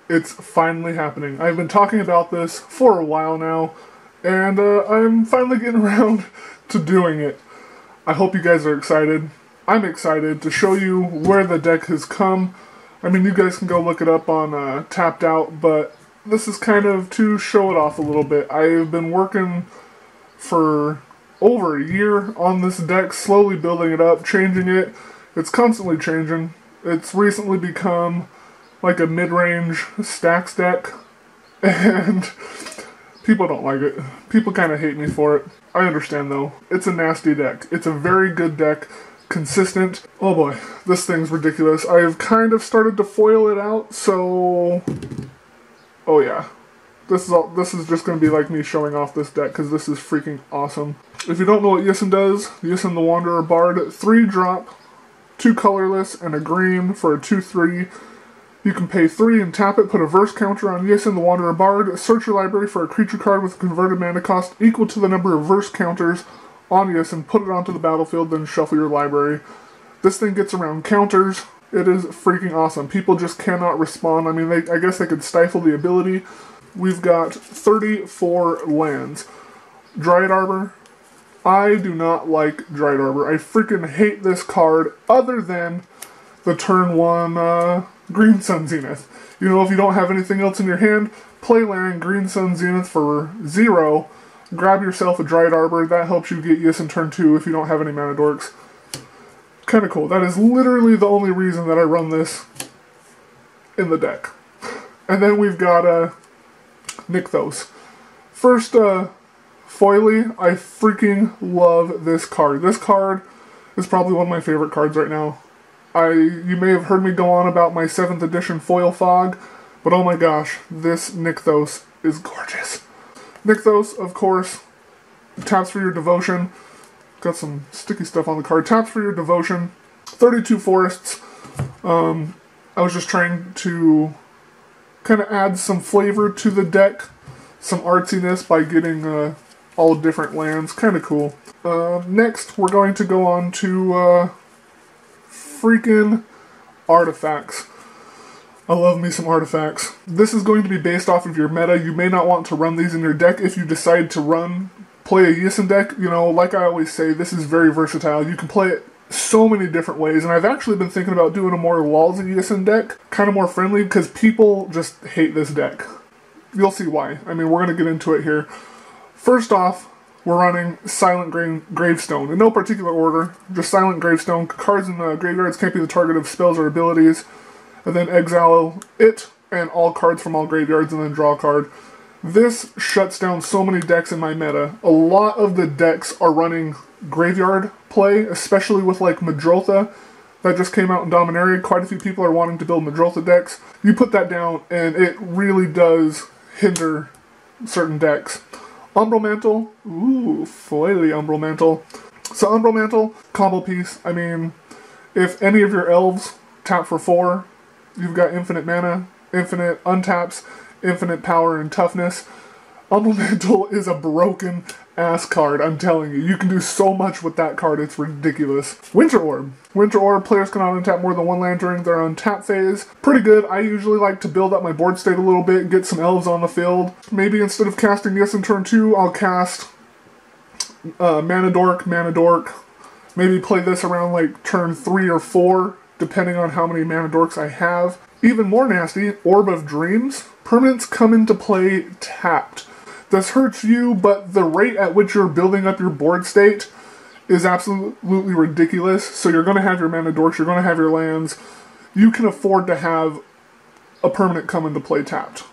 It's finally happening. I've been talking about this for a while now, and I'm finally getting around to doing it. I hope you guys are excited. I'm excited to show you where the deck has come. I mean, you guys can go look it up on Tapped Out, but this is kind of to show it off a little bit. I've been working for over a year on this deck, slowly building it up, changing it. It's constantly changing. It's recently become like a mid-range Stax deck, and people don't like it. People kind of hate me for it. I understand though. It's a nasty deck. It's a very good deck. Consistent. Oh boy, this thing's ridiculous. I've kind of started to foil it out, so... Oh yeah. This is just going to be like me showing off this deck, because this is freaking awesome. If you don't know what Yisan does, Yisan the Wanderer Bard, 3-drop, 2 colorless, and a green for a 2/3. You can pay 3 and tap it, put a verse counter on Yisan the Wanderer Bard, search your library for a creature card with a converted mana cost equal to the number of verse counters on Yisan, put it onto the battlefield, then shuffle your library. This thing gets around counters. It is freaking awesome. People just cannot respond. I mean, I guess they could stifle the ability. We've got 34 lands. Dryad Arbor. I do not like Dryad Arbor. I freaking hate this card, other than the turn 1 Green Sun Zenith. You know, if you don't have anything else in your hand, play land Green Sun Zenith for 0. Grab yourself a Dryad Arbor. That helps you get Yisan turn 2 if you don't have any mana dorks. Kinda cool. That is literally the only reason that I run this in the deck. And then we've got Nykthos. First, Foily, I freaking love this card. This card is probably one of my favorite cards right now. You may have heard me go on about my 7th edition foil fog, but oh my gosh, this Nykthos is gorgeous. Nykthos, of course, taps for your devotion. Got some sticky stuff on the card. Taps for your devotion. 32 forests. I was just trying to kind of add some flavor to the deck, some artsiness by getting all different lands. Kind of cool. Next, we're going to go on to freaking artifacts. I love me some artifacts. This is going to be based off of your meta. You may not want to run these in your deck if you decide to play a Yisan deck. You know, like I always say, this is very versatile. You can play it so many different ways, and I've actually been thinking about doing a more Lalza Yisan deck, kind of more friendly, because people just hate this deck. You'll see why. I mean, we're going to get into it here. First off, we're running Silent Gravestone. In no particular order, just Silent Gravestone. Cards in the graveyards can't be the target of spells or abilities. And then exile it and all cards from all graveyards, and then draw a card. This shuts down so many decks in my meta. A lot of the decks are running graveyard play, especially with like Madrotha that just came out in Dominaria. Quite a few people are wanting to build Madrotha decks. You put that down and it really does hinder certain decks. Umbral Mantle, ooh, foily Umbral Mantle. So Umbral Mantle, combo piece. I mean, if any of your elves tap for 4, you've got infinite mana, infinite untaps, infinite power and toughness. Umbral Mantle is a broken ass card, I'm telling you. You can do so much with that card, it's ridiculous. Winter Orb. Winter Orb, players cannot untap more than 1 land during their untap phase. Pretty good. I usually like to build up my board state a little bit, get some elves on the field. Maybe instead of casting Yisan turn 2, I'll cast Mana Dork. Maybe play this around like turn 3 or 4, depending on how many Mana Dorks I have. Even more nasty, Orb of Dreams. Permanents come into play tapped. This hurts you, but the rate at which you're building up your board state is absolutely ridiculous. So you're going to have your Mana Dorks, you're going to have your lands. You can afford to have a permanent come into play tapped.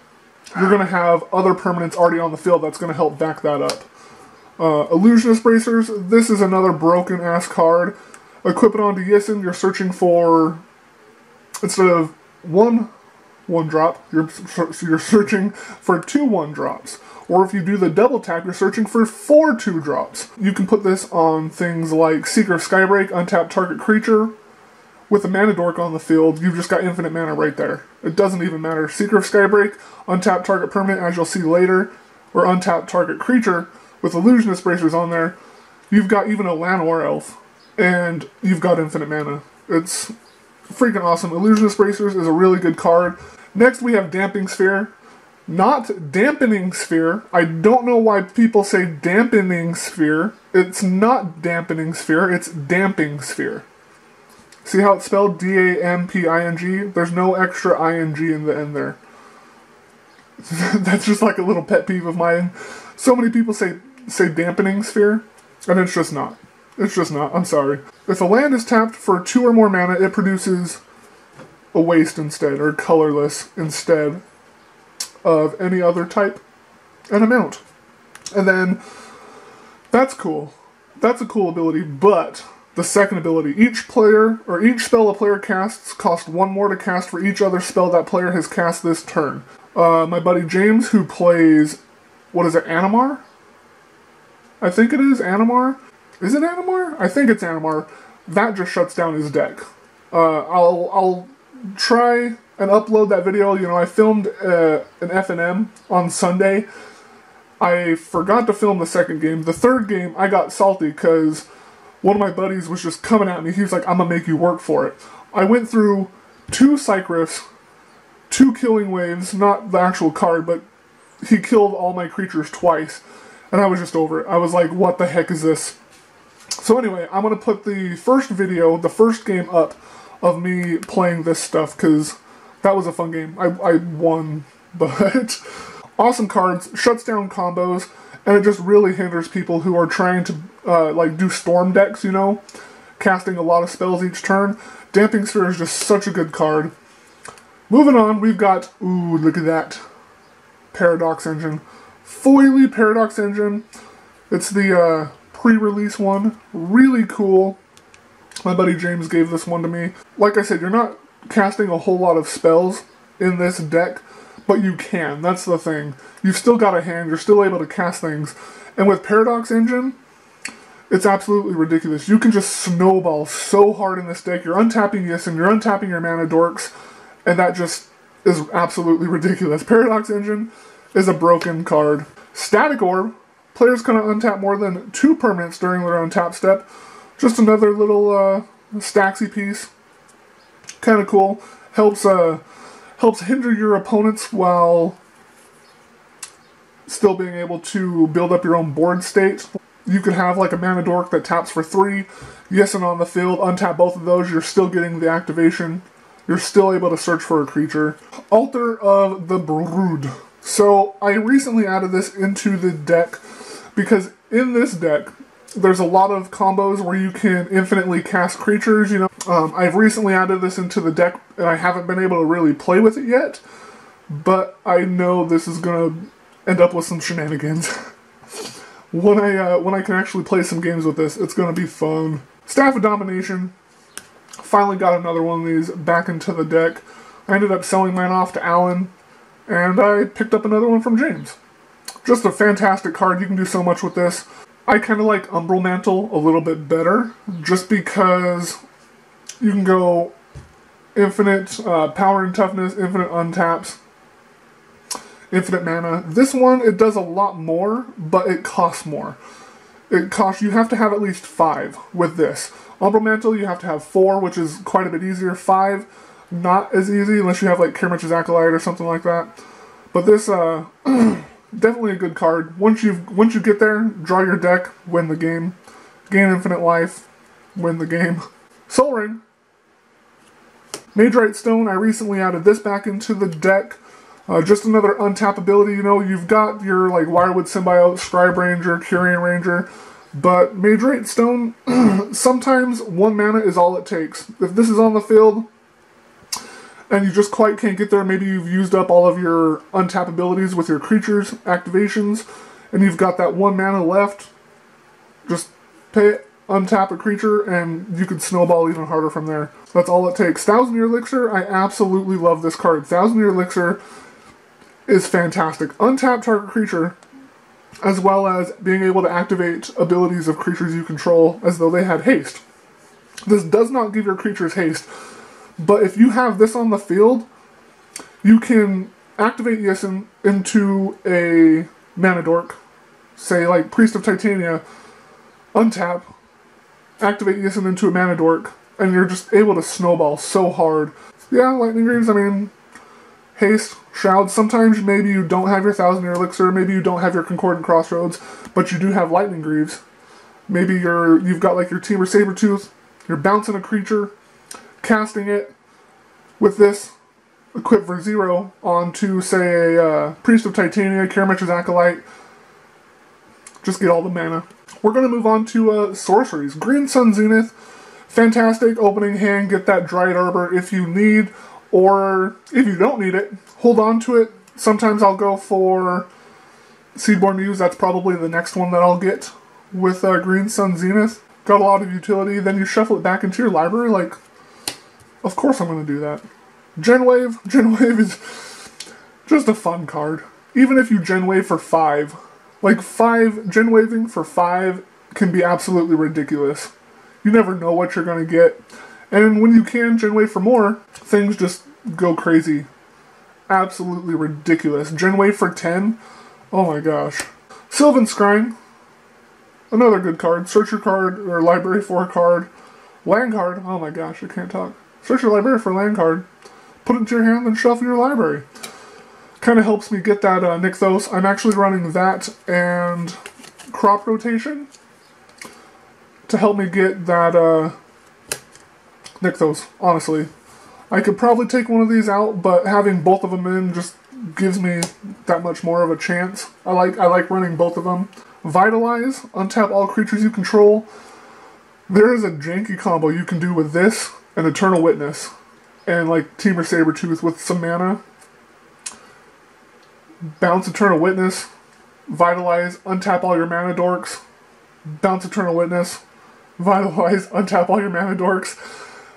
You're going to have other permanents already on the field that's going to help back that up. Illusionist Bracers, this is another broken ass card. Equip it onto Yisan, you're searching for, instead of 1 1-drop, you're searching for 2 1-drops. Or if you do the double tap, you're searching for 4 2-drops. You can put this on things like Seeker of Skybreak, untap target creature. With a Mana Dork on the field, you've just got infinite mana right there. It doesn't even matter. Seeker of Skybreak, untap target permanent, as you'll see later, or untap target creature. With Illusionist Bracers on there, you've got even a Llanowar Elf, and you've got infinite mana. It's freaking awesome. Illusionist Bracers is a really good card. Next we have Damping Sphere. Not Dampening Sphere. I don't know why people say Dampening Sphere. It's not Dampening Sphere, it's Damping Sphere. See how it's spelled? D-A-M-P-I-N-G? There's no extra I-N-G in the end there. That's just like a little pet peeve of mine. So many people say Dampening Sphere, and it's just not. It's just not. I'm sorry. If a land is tapped for 2 or more mana, it produces a waste instead, or colorless instead of any other type and amount. And then, that's cool. That's a cool ability, but the second ability, each player, or each spell a player casts costs 1 more to cast for each other spell that player has cast this turn. My buddy James, who plays, what is it, Animar? I think it is Animar. Is it Animar? I think it's Animar. That just shuts down his deck. I'll try and upload that video. You know, I filmed an FNM on Sunday. I forgot to film the second game. The third game, I got salty because one of my buddies was just coming at me. He was like, I'm gonna make you work for it. I went through 2 Cycrifs, 2 Killing Waves, not the actual card, but he killed all my creatures twice. And I was just over it. I was like, what the heck is this? So anyway, I'm going to put the first video, the first game up of me playing this stuff, because that was a fun game. I won, but awesome cards, shuts down combos, and it just really hinders people who are trying to like do storm decks, you know, casting a lot of spells each turn. Damping Sphere is just such a good card. Moving on, we've got, ooh, look at that, Paradox Engine. Foily Paradox Engine. It's the pre-release one. Really cool. My buddy James gave this one to me. Like I said, you're not casting a whole lot of spells in this deck, but you can. That's the thing. You've still got a hand. You're still able to cast things. And with Paradox Engine, it's absolutely ridiculous. You can just snowball so hard in this deck. You're untapping Yisan, you're untapping your mana dorks, and that just is absolutely ridiculous. Paradox Engine is a broken card. Static Orb. Players can untap more than 2 permanents during their untap step. Just another little stacksy piece. Kind of cool. Helps hinder your opponents while still being able to build up your own board state. You could have like a mana dork that taps for 3. Yisan on the field. Untap both of those. You're still getting the activation. You're still able to search for a creature. Altar of the Brood. So, I recently added this into the deck because in this deck, there's a lot of combos where you can infinitely cast creatures, you know. I've recently added this into the deck, and I haven't been able to really play with it yet, but I know this is going to end up with some shenanigans. When I can actually play some games with this, it's going to be fun. Staff of Domination. Finally got another one of these back into the deck. I ended up selling mine off to Alan, and I picked up another one from James. Just a fantastic card. You can do so much with this. I kind of like Umbral Mantle a little bit better, just because you can go infinite power and toughness, infinite untaps, infinite mana. This one, it does a lot more, but it costs more. You have to have at least 5 with this. Umbral Mantle, you have to have 4, which is quite a bit easier. 5, not as easy, unless you have like Kirmich's Acolyte or something like that. But this, definitely a good card. Once you get there, draw your deck, win the game. Gain infinite life, win the game. Soul Ring. Magerite Stone, I recently added this back into the deck. Just another untap ability, you know, you've got your like Wirewood Symbiote, Scribe Ranger, Curian Ranger, but Magerite Stone, sometimes 1 mana is all it takes. If this is on the field, and you just quite can't get there, maybe you've used up all of your untap abilities with your creatures, activations, and you've got that 1 mana left, just pay it, untap a creature, and you could snowball even harder from there. That's all it takes. Thousand Year Elixir, I absolutely love this card. Thousand Year Elixir is fantastic. Untap target creature, as well as being able to activate abilities of creatures you control as though they had haste. This does not give your creatures haste, but if you have this on the field, you can activate Yisan into a mana dork, say like Priest of Titania, untap, activate Yisan into a mana dork, and you're just able to snowball so hard. Yeah, Lightning Greaves, I mean, haste, shroud. Sometimes maybe you don't have your Thousand Year Elixir, maybe you don't have your Concordant Crossroads, but you do have Lightning Greaves. Maybe you've got like your Teamer Sabertooth, you're bouncing a creature, casting it with this, equip for 0 onto, say, a Priest of Titania, Karametra's Acolyte. Just get all the mana. We're going to move on to Sorceries. Green Sun Zenith, fantastic opening hand. Get that Dryad Arbor if you need, or if you don't need it, hold on to it. Sometimes I'll go for Seedborn Muse. That's probably the next one that I'll get with Green Sun Zenith. Got a lot of utility. Then you shuffle it back into your library. Like, of course I'm going to do that. Genwave. Genwave is just a fun card. Even if you Genwave for 5. Like, Genwaving for 5 can be absolutely ridiculous. You never know what you're going to get. And when you can Genwave for more, things just go crazy. Absolutely ridiculous. Genwave for 10? Oh my gosh. Sylvan Scrying. Another good card. Search your card, or library for a card. Land card. Oh my gosh, I can't talk. Search your library for a land card. Put it into your hand, then shuffle your library. Kind of helps me get that Nykthos. I'm actually running that and Crop Rotation to help me get that Nykthos, honestly. I could probably take one of these out, but having both of them in just gives me that much more of a chance. I like running both of them. Vitalize, untap all creatures you control. There is a janky combo you can do with this and Eternal Witness. And like Teamer Sabertooth with some mana. Bounce Eternal Witness, Vitalize, untap all your mana dorks. Bounce Eternal Witness, Vitalize, untap all your mana dorks.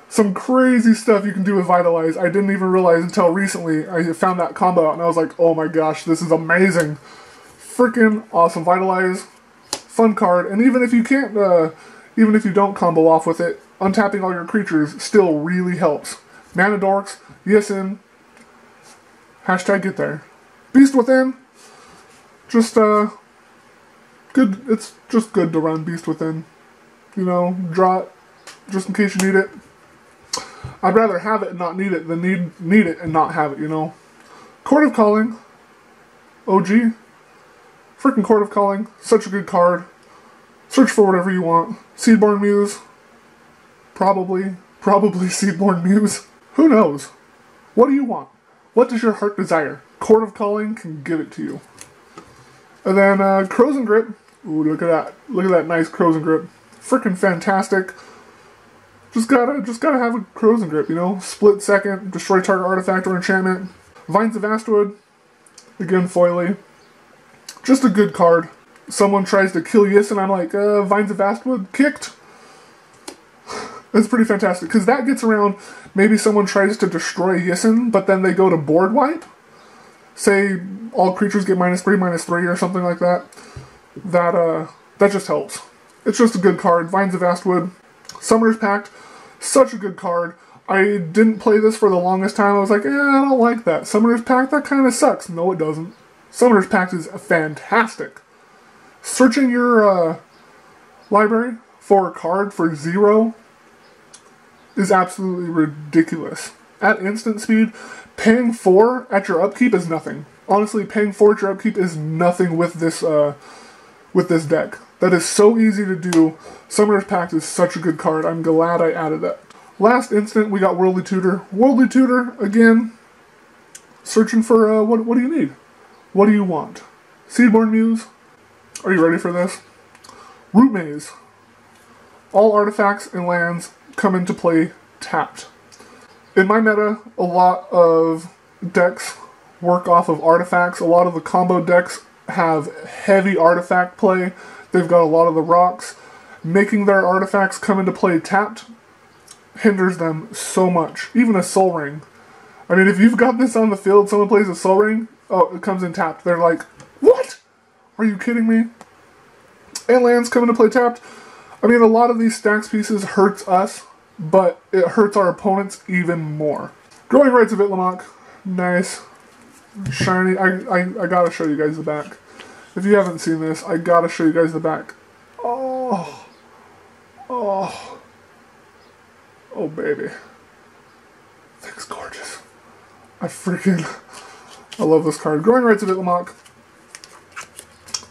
Some crazy stuff you can do with Vitalize. I didn't even realize until recently. I found that combo out and I was like, oh my gosh, this is amazing. Freaking awesome. Vitalize, fun card. And even if you can't, even if you don't combo off with it, untapping all your creatures still really helps. Mana dorks, Yisan, hashtag get there. Beast Within, just good. It's just good to run Beast Within. You know, draw it just in case you need it. I'd rather have it and not need it than need it and not have it. You know, Court of Calling, OG, freaking Court of Calling, such a good card. Search for whatever you want. Seedborn Muse, probably Seedborn Muse. Who knows? What do you want? What does your heart desire? Court of Calling can give it to you. And then Crows and Grip. Ooh, look at that! Look at that nice Crows and Grip. Freaking fantastic. Just gotta have a Crows and Grip, you know. Split second, destroy target artifact or enchantment. Vines of Astwood. Again, foily. Just a good card. Someone tries to kill Yisan, I'm like, Vines of Astwood kicked. It's pretty fantastic, because that gets around, maybe someone tries to destroy Yisan, but then they go to board wipe. Say, all creatures get -3/-3, or something like that. That just helps. It's just a good card. Vines of Astwood. Summoner's Pact, such a good card. I didn't play this for the longest time. I was like, I don't like that. Summoner's Pact, that kind of sucks. No, it doesn't. Summoner's Pact is fantastic. Searching your library for a card for 0 is absolutely ridiculous. At instant speed, paying 4 at your upkeep is nothing. Honestly, paying 4 at your upkeep is nothing with this deck. That is so easy to do. Summoner's Pact is such a good card. I'm glad I added that. Last instant, we got Worldly Tutor. Worldly Tutor, again, searching for, what do you need? What do you want? Seedborn Muse. Are you ready for this? Root Maze. All artifacts and lands come into play tapped. In my meta, a lot of decks work off of artifacts. A lot of the combo decks have heavy artifact play. They've got a lot of the rocks. Making their artifacts come into play tapped hinders them so much. Even a Soul Ring. I mean, if you've got this on the field, someone plays a Soul Ring, oh, it comes in tapped. They're like, what? Are you kidding me? And lands come into play tapped. I mean, a lot of these stacks pieces hurts us, but it hurts our opponents even more. Growing Rites of Itlamok. Nice. Shiny. I gotta show you guys the back. If you haven't seen this, I gotta show you guys the back. Oh. Oh. Oh, baby. Thing's gorgeous. I freaking I love this card. Growing Rites of Itlimoc.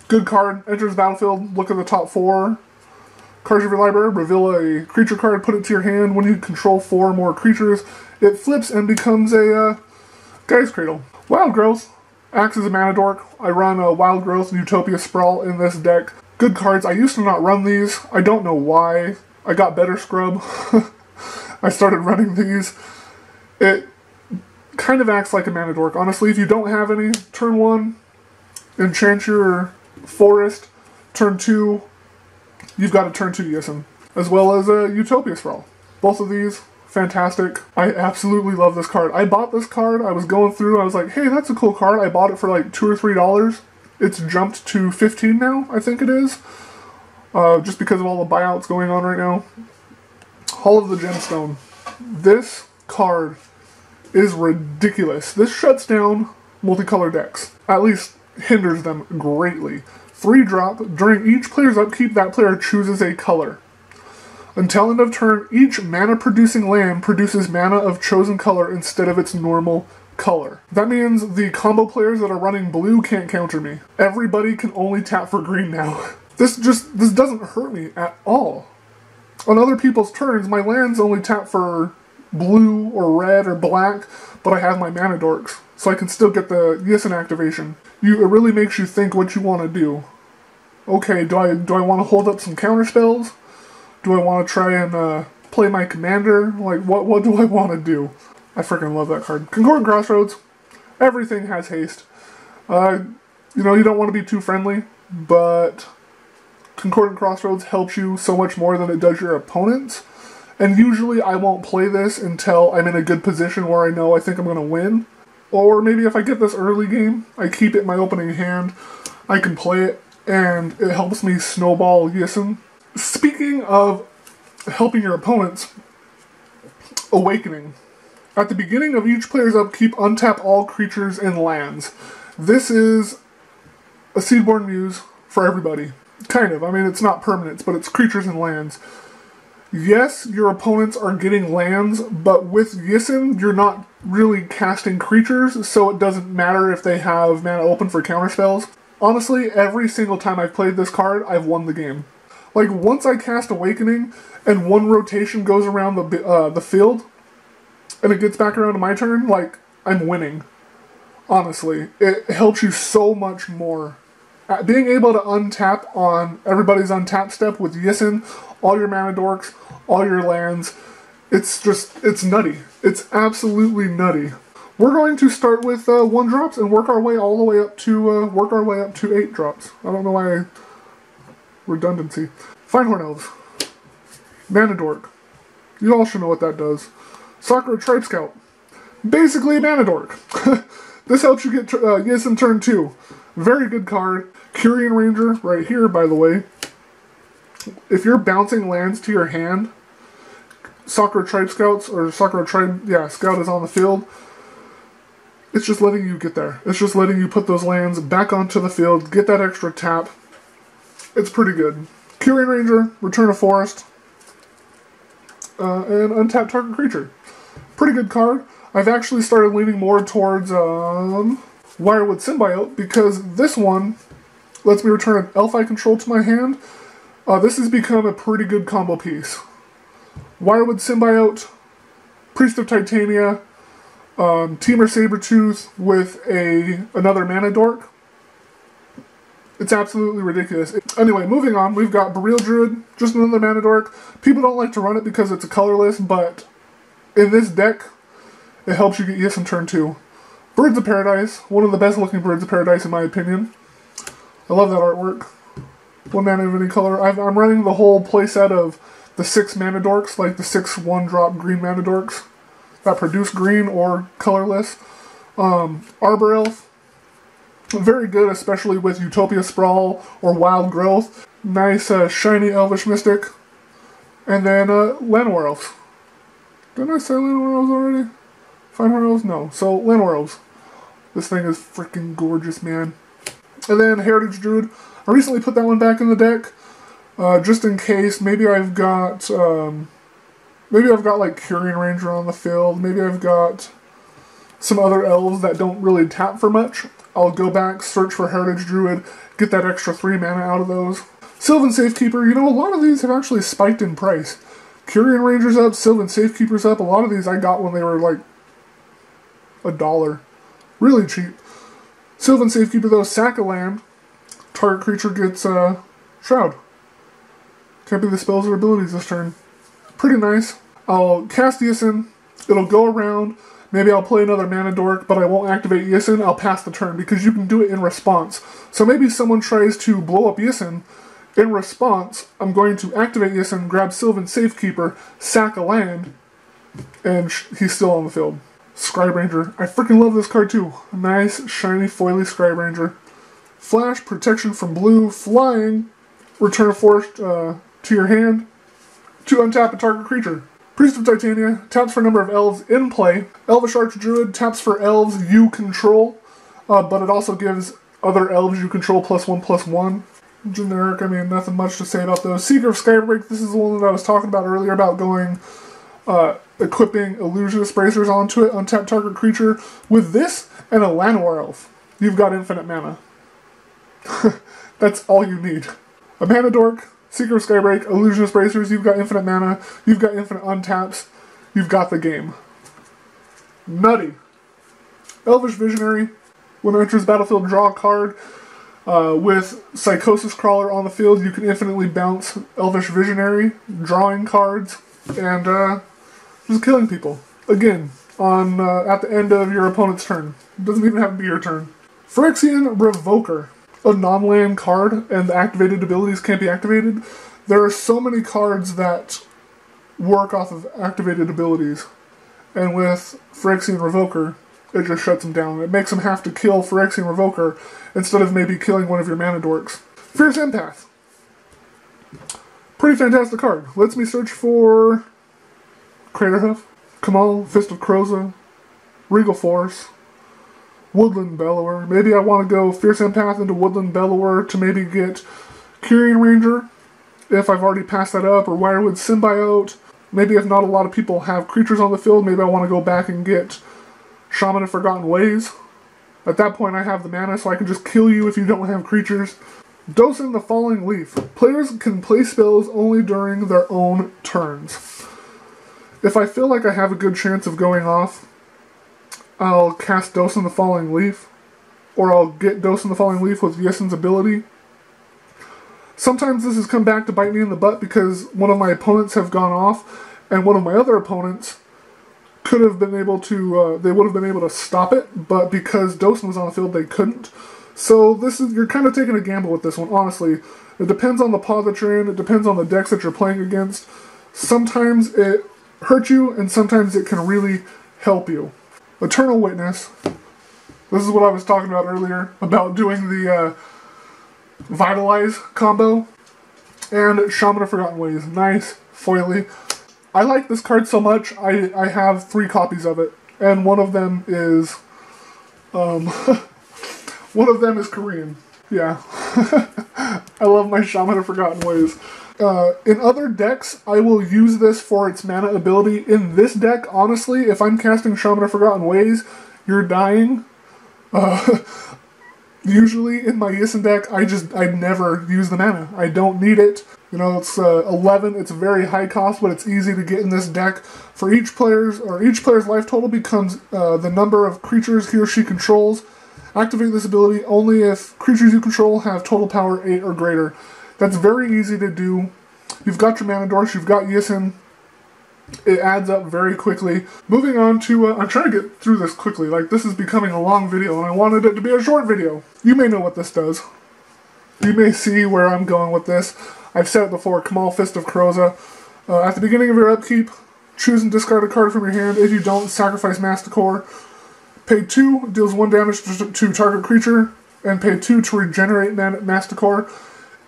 Good card. Enters the battlefield. Look at the top 4 cards of your library. Reveal a creature card. Put it to your hand. When you control 4 more creatures, it flips and becomes a Guy's Cradle. Wild Growth. Acts as a mana dork. I run a Wild Growth and Utopia Sprawl in this deck. Good cards. I used to not run these. I don't know why. I got better scrub. I started running these. It kind of acts like a mana dork. Honestly, if you don't have any, turn 1, enchant your forest. Turn 2, you've got a turn 2 Yisan, as well as a Utopia Sprawl. Both of these, fantastic. I absolutely love this card. I bought this card, I was going through, I was like, hey, that's a cool card. I bought it for like $2 or $3. It's jumped to $15 now, I think it is. Just because of all the buyouts going on right now. Hall of the Gemstone. This card is ridiculous. This shuts down multicolor decks. At least hinders them greatly. 3-drop. During each player's upkeep, that player chooses a color. Until end of turn, each mana-producing land produces mana of chosen color instead of its normal color. That means the combo players that are running blue can't counter me. Everybody can only tap for green now. This doesn't hurt me at all. On other people's turns, my lands only tap for blue or red or black, but I have my mana dorks, so I can still get the Yisan activation. It really makes you think what you want to do. Okay, do I want to hold up some counter spells? Do I want to try and play my commander? Like, what do I want to do? I freaking love that card. Concordant Crossroads. Everything has haste. You don't want to be too friendly, but Concordant Crossroads helps you so much more than it does your opponents. And usually I won't play this until I'm in a good position where I know I think I'm going to win. Or maybe if I get this early game, I keep it in my opening hand, I can play it, and it helps me snowball Yisan. Speaking of helping your opponents, Awakening. At the beginning of each player's upkeep, untap all creatures and lands. This is a Seedborn Muse for everybody. Kind of. I mean, it's not permanents, but it's creatures and lands. Yes, your opponents are getting lands, but with Yisan, you're not really casting creatures, so it doesn't matter if they have mana open for counterspells. Honestly, every single time I've played this card, I've won the game. Like, once I cast Awakening, and one rotation goes around the field, and it gets back around to my turn, like, I'm winning. Honestly, it helps you so much more. Being able to untap on everybody's untap step with Yisan, all your mana dorks, all your lands, it's nutty. It's absolutely nutty. We're going to start with 1-drops and work our way all the way up to 8-drops. I don't know why redundancy. Finehorn Elves. Mana Dork. You all should know what that does. Sakura Tribe Scout. Basically a mana dork. This helps you get Yisan turn 2. Very good card. Curian Ranger, right here, by the way. If you're bouncing lands to your hand, Sakura Tribe Scouts, or Sakura Tribe, Scout is on the field. It's just letting you get there. It's just letting you put those lands back onto the field, get that extra tap. It's pretty good. Curian Ranger, return a forest, and untap target creature. Pretty good card. I've actually started leaning more towards Wirewood Symbiote, because this one lets me return an elf I control to my hand. This has become a pretty good combo piece. Wirewood Symbiote, Priest of Titania, Temur Sabertooth with another mana dork. It's absolutely ridiculous. Anyway, moving on, we've got Burial Druid, just another mana dork. People don't like to run it because it's a colorless, but in this deck, it helps you get Yisan turn 2. Birds of Paradise, one of the best looking Birds of Paradise in my opinion. I love that artwork. 1 mana of any color. I'm running the whole playset of the 6 mana dorks, like the 6 1-drop green mana dorks that produce green or colorless. Arbor Elf, very good, especially with Utopia Sprawl or Wild Growth. Nice shiny Elvish Mystic. And then Llanowar Elves. Didn't I say Llanowar Elves already? Finehorn Elves? No. So Llanowar Elves. This thing is freaking gorgeous, man. And then Heritage Druid. I recently put that one back in the deck, just in case. Maybe I've got like Curian Ranger on the field. Maybe I've got some other elves that don't really tap for much, I'll go back, search for Heritage Druid, get that extra 3 mana out of those. Sylvan Safekeeper, you know, a lot of these have actually spiked in price. Curian Ranger's up, Sylvan Safekeeper's up. A lot of these I got when they were like $1. Really cheap. Sylvan Safekeeper though, sack a land. Target creature gets Shroud. Can't be the spells or abilities this turn. Pretty nice. I'll cast Yisan. It'll go around. Maybe I'll play another Mana Dork, but I won't activate Yisan. I'll pass the turn because you can do it in response. So maybe someone tries to blow up Yisan. In response, I'm going to activate Yisan, grab Sylvan Safekeeper, sack a land, and he's still on the field. Scribe Ranger. I freaking love this card too. Nice, shiny, foily Scribe Ranger. Flash, protection from blue, flying, return a force to your hand, to untap a target creature. Priest of Titania, taps for a number of elves in play. Elvish Archdruid, taps for elves you control, but it also gives other elves you control +1/+1. Generic, I mean, nothing much to say about those. Seeker of Skybreak, this is the one that I was talking about earlier about going, equipping Illusionist Bracers onto it, untap target creature. With this and a Llanowar Elf, you've got infinite mana. That's all you need. A Mana Dork, Seeker of Skybreak, Illusionist Bracers, you've got infinite mana, you've got infinite untaps, you've got the game. Nutty. Elvish Visionary, when it enters battlefield, draw a card. With Psychosis Crawler on the field, you can infinitely bounce Elvish Visionary, drawing cards, and just killing people. Again, on at the end of your opponent's turn. It doesn't even have to be your turn. Phyrexian Revoker. A non-land card, and the activated abilities can't be activated. There are so many cards that work off of activated abilities. And with Phyrexian Revoker, it just shuts them down. It makes them have to kill Phyrexian Revoker instead of maybe killing one of your Mana Dorks. Fierce Empath. Pretty fantastic card. Lets me search for Craterhoof, Kamal, Fist of Kroza, Regal Force, Woodland Bellower. Maybe I want to go Fierce Empath into Woodland Bellower to maybe get Curian Ranger, if I've already passed that up, or Wirewood Symbiote. Maybe if not a lot of people have creatures on the field, maybe I want to go back and get Shaman of Forgotten Ways. At that point I have the mana, so I can just kill you if you don't have creatures. Dosen the Falling Leaf. Players can play spells only during their own turns. If I feel like I have a good chance of going off, I'll cast Dosen the Falling Leaf, or I'll get Dosen the Falling Leaf with Yisan's ability. Sometimes this has come back to bite me in the butt because one of my opponents have gone off, and one of my other opponents could have been able to, they would have been able to stop it, but because Dosen was on the field, they couldn't. So you're kind of taking a gamble with this one, honestly. It depends on the pod that you're in, it depends on the decks that you're playing against. Sometimes it hurts you, and sometimes it can really help you. Eternal Witness. This is what I was talking about earlier, about doing the Vitalize combo. And Shaman of Forgotten Ways. Nice, foily. I like this card so much, I have 3 copies of it. And one of them is, one of them is Korean. Yeah. I love my Shaman of Forgotten Ways. In other decks, I will use this for its mana ability. In this deck, honestly, if I'm casting Shaman of Forgotten Ways, you're dying. Usually in my Yisan deck, I never use the mana. I don't need it. You know, it's 11, it's very high cost, but it's easy to get in this deck. For each player's life total becomes the number of creatures he or she controls. Activate this ability only if creatures you control have total power 8 or greater. That's very easy to do. You've got your Mana Dorks, you've got Yisan. It adds up very quickly. Moving on to, I'm trying to get through this quickly, like this is becoming a long video and I wanted it to be a short video. You may know what this does. You may see where I'm going with this. I've said it before, Kamal, Fist of Kroza. At the beginning of your upkeep, choose and discard a card from your hand. If you don't, sacrifice Masticore. Pay 2, deals 1 damage to target creature, and pay 2 to regenerate Masticore.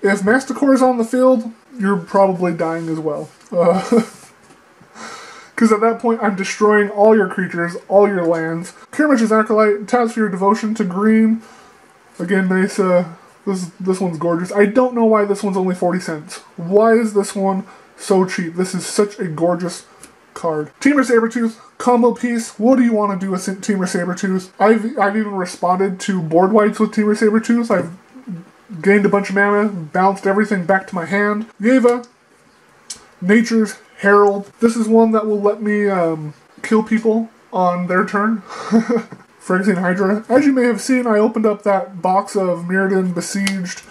If Masticore is on the field, you're probably dying as well. Because at that point, I'm destroying all your creatures, all your lands. Kirmish's Acolyte, taps for your devotion to green. Again, nice, this one's gorgeous. I don't know why this one's only 40 cents. Why is this one so cheap? This is such a gorgeous card. Temur Sabertooth, combo piece. What do you want to do with Temur Sabertooth? I've even responded to board wipes with Temur Sabertooth. I've gained a bunch of mana, bounced everything back to my hand. Yeva, Nature's Herald. This is one that will let me kill people on their turn. Phyrexian Hydra. As you may have seen, I opened up that box of Mirrodin Besieged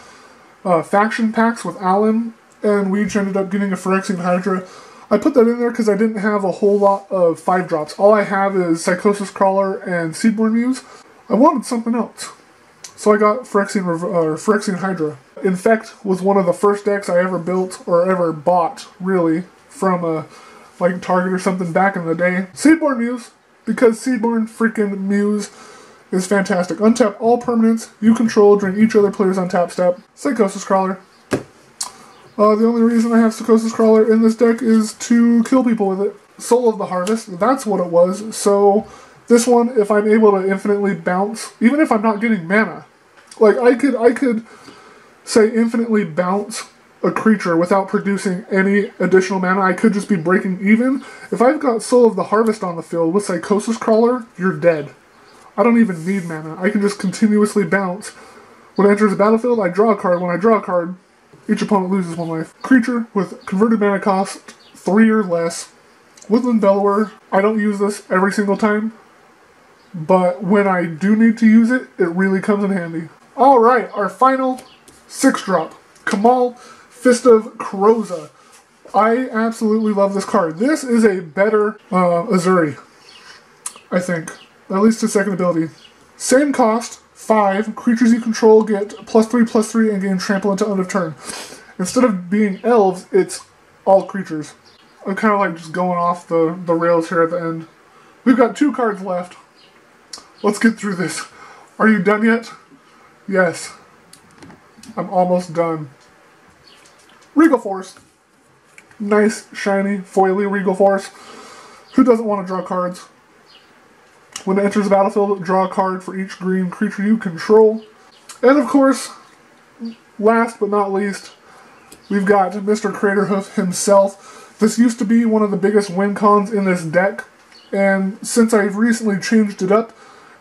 faction packs with Alan, and we each ended up getting a Phyrexian Hydra. I put that in there because I didn't have a whole lot of 5-drops. All I have is Psychosis Crawler and Seedborn Muse. I wanted something else, so I got Phyrexian Hydra. Infect was one of the first decks I ever built, or ever bought, really, from like Target or something back in the day. Seedborn Muse, because Seedborn freaking Muse is fantastic. Untap all permanents you control during each other player's untap step. Psychosis Crawler. The only reason I have Psychosis Crawler in this deck is to kill people with it. Soul of the Harvest, that's what it was. So this one, if I'm able to infinitely bounce, even if I'm not getting mana, like I could say infinitely bounce a creature without producing any additional mana. I could just be breaking even. If I've got Soul of the Harvest on the field with Psychosis Crawler, you're dead. I don't even need mana. I can just continuously bounce. When it enters the battlefield, I draw a card. When I draw a card, each opponent loses 1 life. Creature with converted mana cost 3 or less. Woodland Bellower. I don't use this every single time, but when I do need to use it, it really comes in handy. Alright, our final 6-drop. Kamal, Fist of Kroza. I absolutely love this card. This is a better Azuri, I think. At least his second ability. Same cost, 5. Creatures you control get +3/+3 and gain trample until end of turn. Instead of being elves, it's all creatures. I'm kind of like just going off the rails here at the end. We've got 2 cards left. Let's get through this. Are you done yet? Yes. I'm almost done. Regal Force. Nice, shiny, foily Regal Force. Who doesn't want to draw cards? When it enters the battlefield, draw a card for each green creature you control. And of course, last but not least, we've got Mr. Craterhoof himself. This used to be one of the biggest win cons in this deck, and since I've recently changed it up,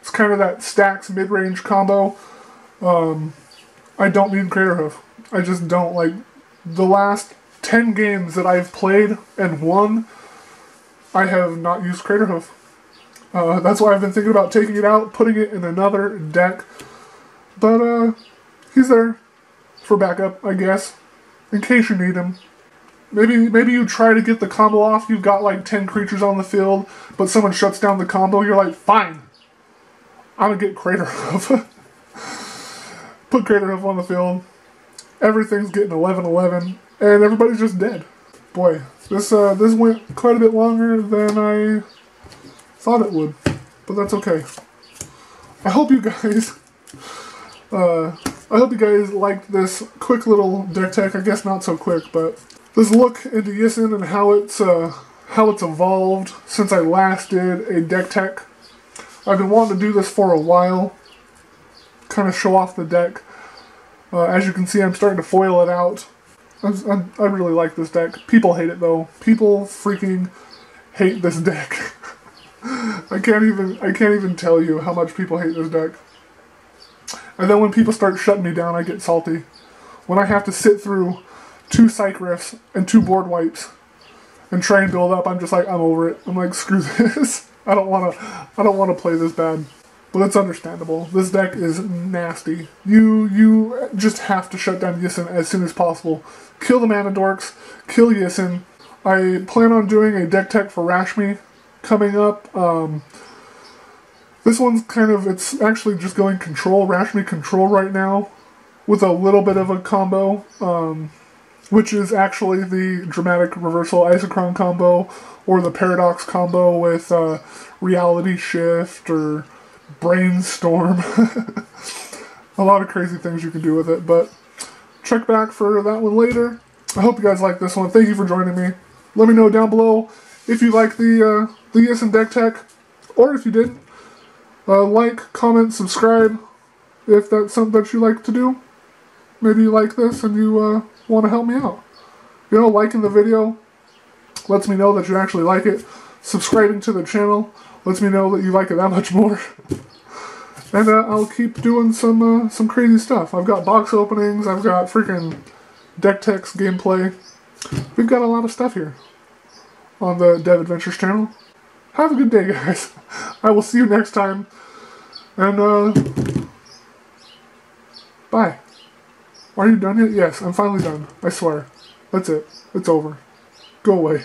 it's kind of that Stax mid-range combo. I don't need Craterhoof. I just don't. Like, the last 10 games that I've played and won, I have not used Craterhoof. That's why I've been thinking about taking it out, putting it in another deck. But, he's there for backup, I guess, in case you need him. Maybe you try to get the combo off, you've got like 10 creatures on the field, but someone shuts down the combo, you're like, fine, I'm gonna get Craterhoof. Put Craterhoof on the field, everything's getting 11-11, and everybody's just dead. Boy, this went quite a bit longer than I thought it would, but that's okay. I hope you guys liked this quick little deck tech. I guess not so quick, but this look into Yisan and how it's evolved since I last did a deck tech. I've been wanting to do this for a while, kind of show off the deck. As you can see, I'm starting to foil it out. I really like this deck. People hate it though. People freaking hate this deck. I can't even tell you how much people hate this deck. And then when people start shutting me down, I get salty. When I have to sit through 2 Psych Rifts and 2 board wipes and try and build up, I'm just like, I'm over it. I'm like, screw this. I don't want to play this bad. But it's understandable. This deck is nasty. You just have to shut down Yisan as soon as possible. Kill the Mana Dorks. Kill Yisan. I plan on doing a deck tech for Rashmi coming up. This one's it's actually just going control, Rashmi control right now, with a little bit of a combo, which is actually the Dramatic Reversal Isochron combo, or the Paradox combo with Reality Shift, or Brainstorm. A lot of crazy things you can do with it, but check back for that one later. I hope you guys like this one. Thank you for joining me. Let me know down below if you like the Yisan deck tech, or if you didn't. Like, comment, subscribe, if that's something that you like to do. Maybe you like this and you want to help me out. You know, liking the video lets me know that you actually like it. Subscribing to the channel lets me know that you like it that much more. And I'll keep doing some crazy stuff. I've got box openings, I've got freaking deck techs gameplay. We've got a lot of stuff here on the Dev Adventures channel. Have a good day, guys. I will see you next time. And, bye. Are you done yet? Yes, I'm finally done. I swear. That's it. It's over. Go away.